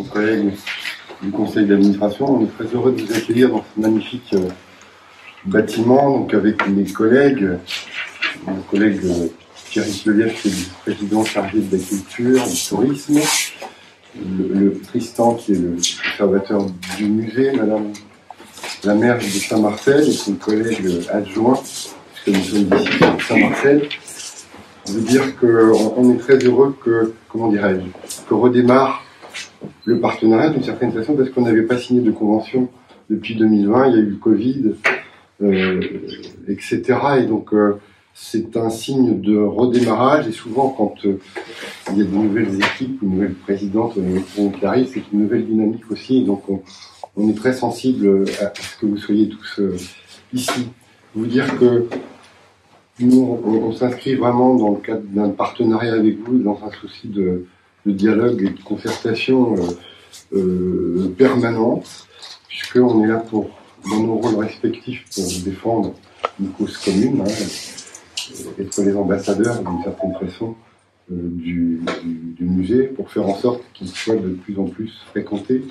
collègues du conseil d'administration. On est très heureux de vous accueillir dans ce magnifique bâtiment, donc avec mes collègues, mon collègue Thierry Lelièvre, qui est le président chargé de la culture, du tourisme, le Tristan, qui est le conservateur du musée, madame la maire de Saint-Marcel, et son collègue adjoint, puisque nous sommes ici à Saint-Marcel. Je veux dire qu'on est très heureux que, comment dirais-je, que redémarre le partenariat d'une certaine façon, parce qu'on n'avait pas signé de convention depuis 2020, il y a eu le Covid, etc. Et donc c'est un signe de redémarrage, et souvent quand il y a de nouvelles équipes, une nouvelle présidente, une nouvelle présidente qui arrive, c'est une nouvelle dynamique aussi, et donc on est très sensible à ce que vous soyez tous ici. Vous dire que nous, on s'inscrit vraiment dans le cadre d'un partenariat avec vous, dans un souci de dialogue et de concertation permanente, puisqu'on est là pour, dans nos rôles respectifs, pour défendre une cause commune, être les ambassadeurs, d'une certaine façon, du musée, pour faire en sorte qu'il soit de plus en plus fréquenté.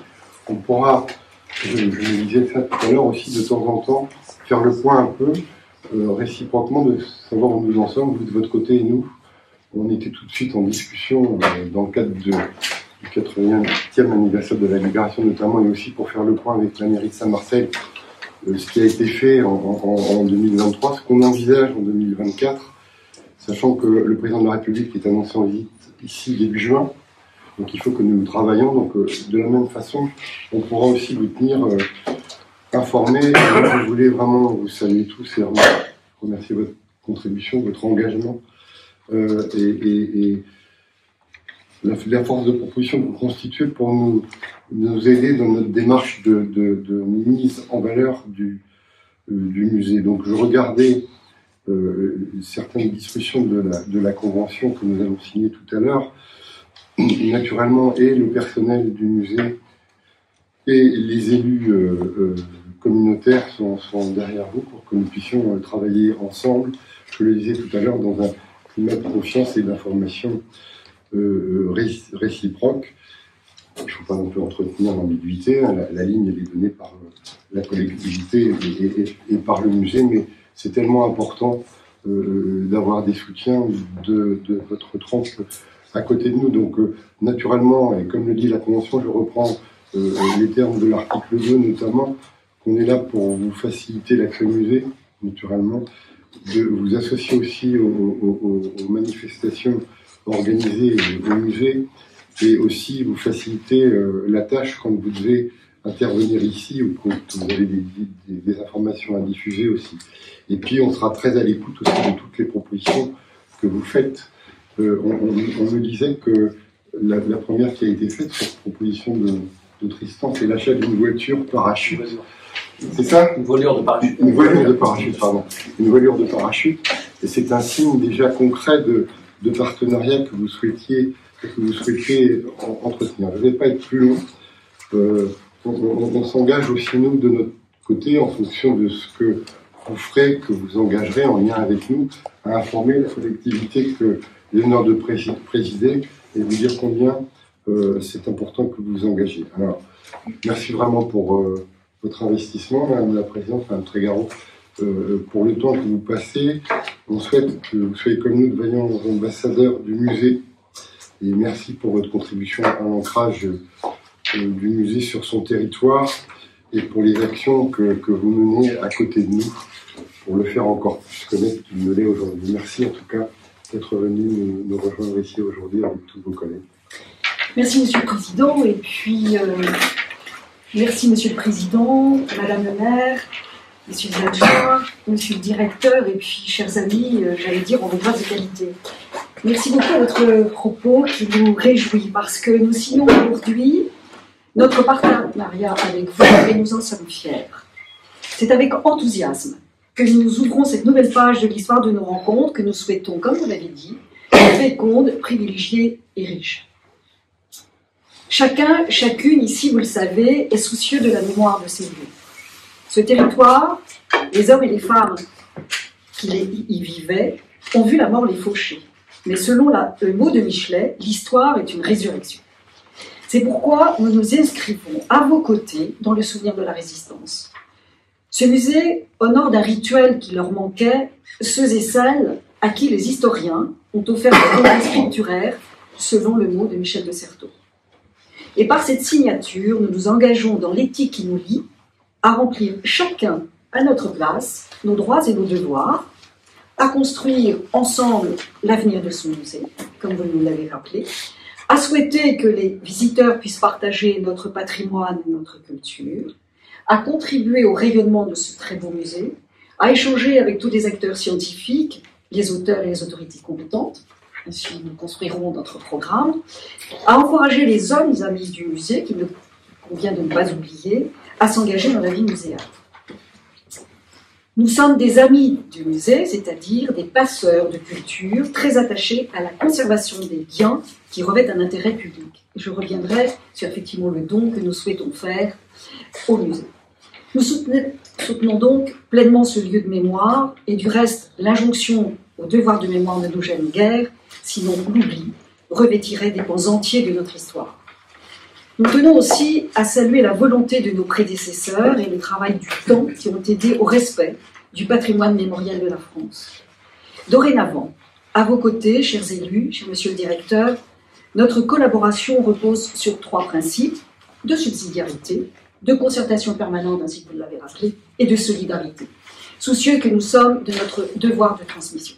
On pourra, je me disais ça tout à l'heure, aussi de temps en temps, faire le point un peu, réciproquement, de savoir où nous en sommes, vous de votre côté et nous. On était tout de suite en discussion dans le cadre du 80e anniversaire de la Libération notamment, et aussi pour faire le point avec la mairie de Saint-Marcel, ce qui a été fait en 2023, ce qu'on envisage en 2024, sachant que le président de la République est annoncé en visite ici début juin, donc il faut que nous travaillions. Donc de la même façon, on pourra aussi vous tenir informés. Je voulais vraiment vous saluer tous et remercier votre contribution, votre engagement et la force de proposition que vous constituez pour nous aider dans notre démarche de mise en valeur du musée. Donc je regardais certaines discussions de la convention que nous avons signée tout à l'heure. Naturellement, et le personnel du musée et les élus communautaires sont derrière vous pour que nous puissions travailler ensemble, je le disais tout à l'heure, dans un climat de confiance et d'information réciproque. Il ne faut pas non plus entretenir l'ambiguïté, la ligne elle est donnée par la collectivité et par le musée, mais c'est tellement important d'avoir des soutiens de votre trempe à côté de nous. Donc naturellement, et comme le dit la Convention, je reprends les termes de l'article 2 notamment, qu'on est là pour vous faciliter l'accès au musée, naturellement, de vous associer aussi aux manifestations organisées au musée, et aussi vous faciliter la tâche quand vous devez intervenir ici ou quand vous avez des informations à diffuser aussi. Et puis on sera très à l'écoute aussi de toutes les propositions que vous faites. On me disait que la première qui a été faite sur proposition de Tristan, c'est l'achat d'une voiture parachute. C'est ça ? Une voilure de parachute. Une voilure de parachute, pardon. Une voilure de parachute. Et c'est un signe déjà concret de partenariat que vous souhaitiez entretenir. Je ne vais pas être plus long. On s'engage aussi, nous, de notre côté, en fonction de ce que vous ferez, que vous engagerez en lien avec nous, à informer la collectivité que j'ai l'honneur de présider et vous dire combien c'est important que vous vous engagez. Alors, merci vraiment pour votre investissement, Madame la Présidente, Madame Trégaro, pour le temps que vous passez. On souhaite que vous soyez comme nous de vaillants ambassadeurs du musée, et merci pour votre contribution à l'ancrage du musée sur son territoire et pour les actions que vous menez à côté de nous pour le faire encore plus connaître qu'il ne l'est aujourd'hui. Merci en tout cas d'être venu nous rejoindre ici aujourd'hui avec tous vos collègues. Merci Monsieur le Président, et puis merci Monsieur le Président, Madame la maire, Monsieur les adjoints, Monsieur le directeur, et puis chers amis, j'allais dire en grâce de qualité. Merci beaucoup à votre propos qui nous réjouit, parce que nous signons aujourd'hui notre partenariat avec vous et nous en sommes fiers. C'est avec enthousiasme que nous ouvrons cette nouvelle page de l'histoire de nos rencontres que nous souhaitons, comme vous l'avez dit, féconde, privilégiée et riche. Chacun, chacune ici, vous le savez, est soucieux de la mémoire de ces lieux. Ce territoire, les hommes et les femmes qui y vivaient ont vu la mort les faucher. Mais selon le mot de Michelet, l'histoire est une résurrection. C'est pourquoi nous nous inscrivons à vos côtés dans le souvenir de la Résistance. Ce musée honore d'un rituel qui leur manquait ceux et celles à qui les historiens ont offert des œuvres scripturaires, selon le mot de Michel de Certeau. Et par cette signature, nous nous engageons dans l'éthique qui nous lie à remplir chacun à notre place nos droits et nos devoirs, à construire ensemble l'avenir de ce musée, comme vous nous l'avez rappelé, à souhaiter que les visiteurs puissent partager notre patrimoine et notre culture, à contribuer au rayonnement de ce très beau musée, à échanger avec tous les acteurs scientifiques, les auteurs et les autorités compétentes, ainsi nous construirons notre programme, à encourager les hommes amis du musée, qu'il convient de ne pas oublier, à s'engager dans la vie muséale. Nous sommes des amis du musée, c'est-à-dire des passeurs de culture très attachés à la conservation des biens qui revêtent un intérêt public. Je reviendrai sur effectivement le don que nous souhaitons faire au musée. Nous soutenons donc pleinement ce lieu de mémoire et du reste, l'injonction au devoir de mémoire ne nous gêne guère, sinon l'oubli revêtirait des pans entiers de notre histoire. Nous tenons aussi à saluer la volonté de nos prédécesseurs et le travail du temps qui ont aidé au respect du patrimoine mémoriel de la France. Dorénavant, à vos côtés, chers élus, cher monsieur le directeur, notre collaboration repose sur 3 principes de subsidiarité, de concertation permanente, ainsi que vous l'avez rappelé, et de solidarité, soucieux que nous sommes de notre devoir de transmission.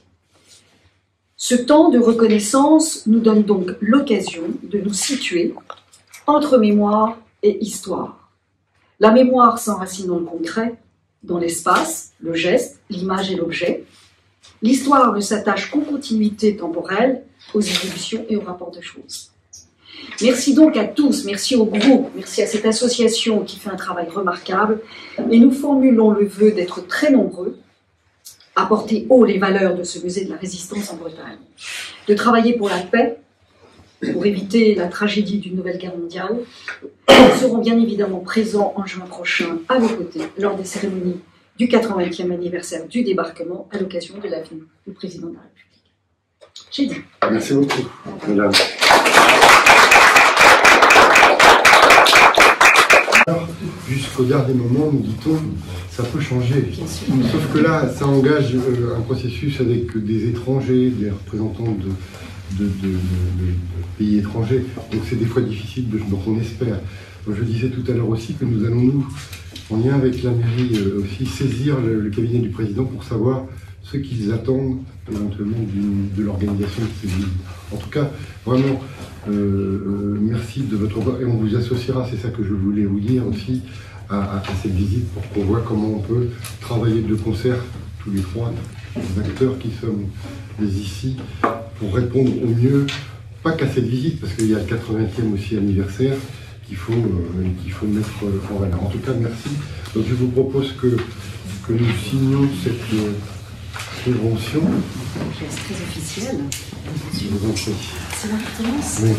Ce temps de reconnaissance nous donne donc l'occasion de nous situer entre mémoire et histoire. La mémoire s'enracine dans le concret, dans l'espace, le geste, l'image et l'objet. L'histoire ne s'attache qu'aux continuités temporelles, aux évolutions et aux rapports de choses. Merci donc à tous, merci au groupe, merci à cette association qui fait un travail remarquable, et nous formulons le vœu d'être très nombreux à porter haut les valeurs de ce musée de la Résistance en Bretagne, de travailler pour la paix, pour éviter la tragédie d'une nouvelle guerre mondiale. Nous serons bien évidemment présents en juin prochain à vos côtés lors des cérémonies du 80e anniversaire du débarquement à l'occasion de l'avenue du président de la République. J'ai dit. Merci beaucoup, madame. Jusqu'au dernier moment, nous dit-on, ça peut changer. Sauf que là, ça engage un processus avec des étrangers, des représentants de pays étrangers. Donc c'est des fois difficile, donc on espère. Je disais tout à l'heure aussi que nous allons, nous, en lien avec la mairie, aussi saisir le cabinet du président pour savoir ce qu'ils attendent éventuellement de l'organisation de ces visites. En tout cas, vraiment, merci de votre voix et on vous associera, c'est ça que je voulais vous dire aussi, à cette visite pour qu'on voit comment on peut travailler de concert, tous les 3 acteurs qui sommes ici, pour répondre au mieux, pas qu'à cette visite, parce qu'il y a le 80e aussi anniversaire qu'il faut mettre en valeur. En tout cas, merci. Donc je vous propose que nous signions cette convention. C'est très officiel. Je vous en prie. C'est la référence. Oui.